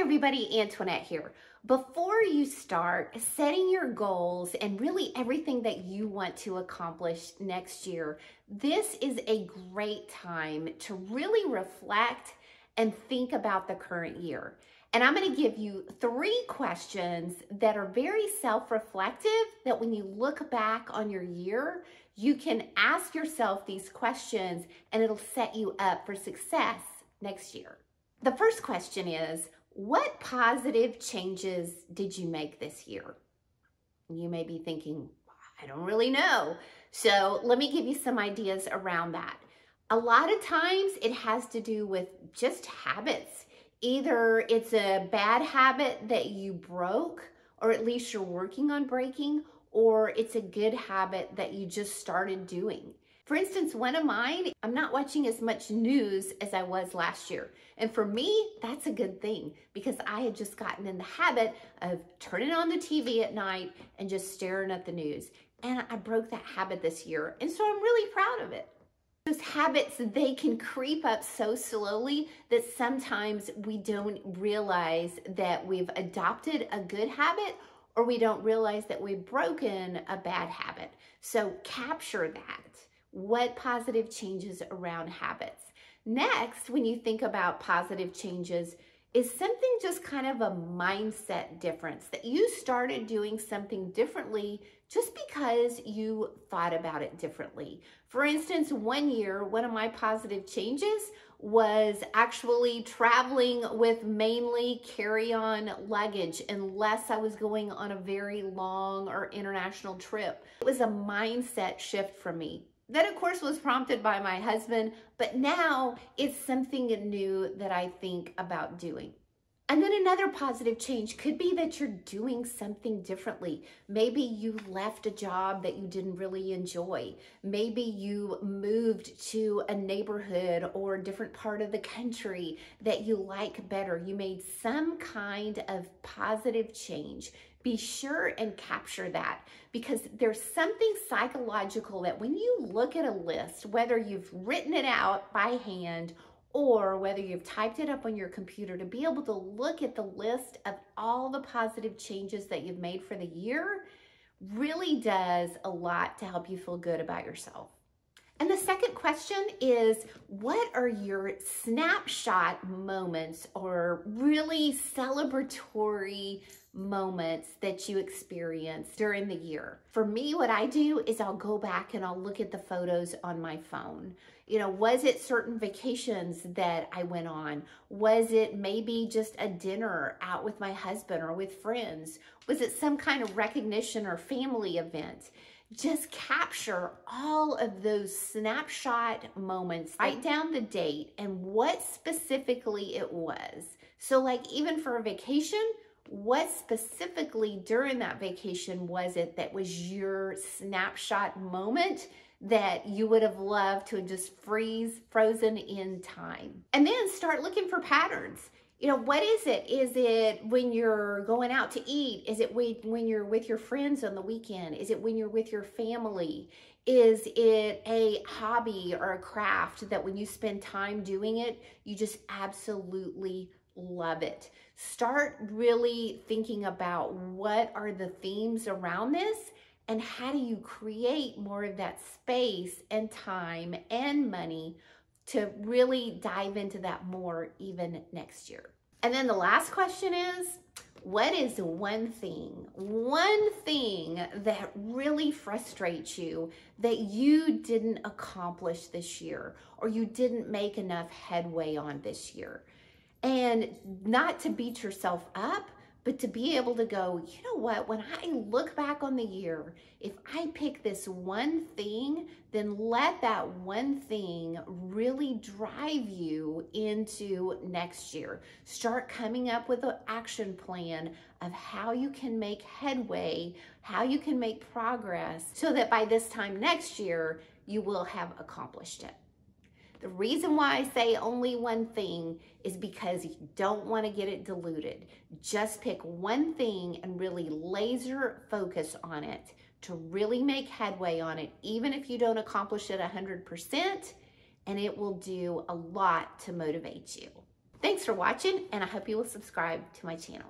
everybody, Antoinette here. Before you start setting your goals and really everything that you want to accomplish next year, this is a great time to really reflect and think about the current year. And I'm going to give you 3 questions that are very self-reflective, that when you look back on your year, you can ask yourself these questions and it'll set you up for success next year. The first question is, what positive changes did you make this year? You may be thinking, I don't really know. So let me give you some ideas around that. A lot of times it has to do with just habits. Either it's a bad habit that you broke, or at least you're working on breaking, or it's a good habit that you just started doing. For instance, one of mine, I'm not watching as much news as I was last year. And for me, that's a good thing because I had just gotten in the habit of turning on the TV at night and just staring at the news. And I broke that habit this year. And so I'm really proud of it. Those habits, they can creep up so slowly that sometimes we don't realize that we've adopted a good habit, or we don't realize that we've broken a bad habit. So capture that. What positive changes around habits? Next, when you think about positive changes, is something just kind of a mindset difference, that you started doing something differently just because you thought about it differently. For instance, one year, one of my positive changes was actually traveling with mainly carry-on luggage unless I was going on a very long or international trip. It was a mindset shift for me. That, of course, was prompted by my husband, but now it's something new that I think about doing. And then another positive change could be that you're doing something differently. Maybe you left a job that you didn't really enjoy. Maybe you moved to a neighborhood or a different part of the country that you like better. You made some kind of positive change. Be sure and capture that, because there's something psychological that when you look at a list, whether you've written it out by hand or whether you've typed it up on your computer, to be able to look at the list of all the positive changes that you've made for the year really does a lot to help you feel good about yourself. And the second question is, what are your snapshot moments or really celebratory moments that you experienced during the year? For me, what I do is I'll go back and I'll look at the photos on my phone. You know, was it certain vacations that I went on? Was it maybe just a dinner out with my husband or with friends? Was it some kind of recognition or family event? Just capture all of those snapshot moments. Write down the date and what specifically it was. So like even for a vacation, what specifically during that vacation was it that was your snapshot moment that you would have loved to have just frozen in time? And then start looking for patterns. You know, what is it? Is it when you're going out to eat? Is it when you're with your friends on the weekend? Is it when you're with your family? Is it a hobby or a craft that when you spend time doing it, you just absolutely love it? Start really thinking about what are the themes around this and how do you create more of that space and time and money to really dive into that more even next year. And then the last question is, what is one thing that really frustrates you that you didn't accomplish this year, or you didn't make enough headway on this year? And not to beat yourself up, but to be able to go, you know what, when I look back on the year, if I pick this one thing, then let that one thing really drive you into next year. Start coming up with an action plan of how you can make headway, how you can make progress, so that by this time next year, you will have accomplished it. The reason why I say only one thing is because you don't want to get it diluted. Just pick one thing and really laser focus on it to really make headway on it, even if you don't accomplish it 100%, and it will do a lot to motivate you. Thanks for watching, and I hope you will subscribe to my channel.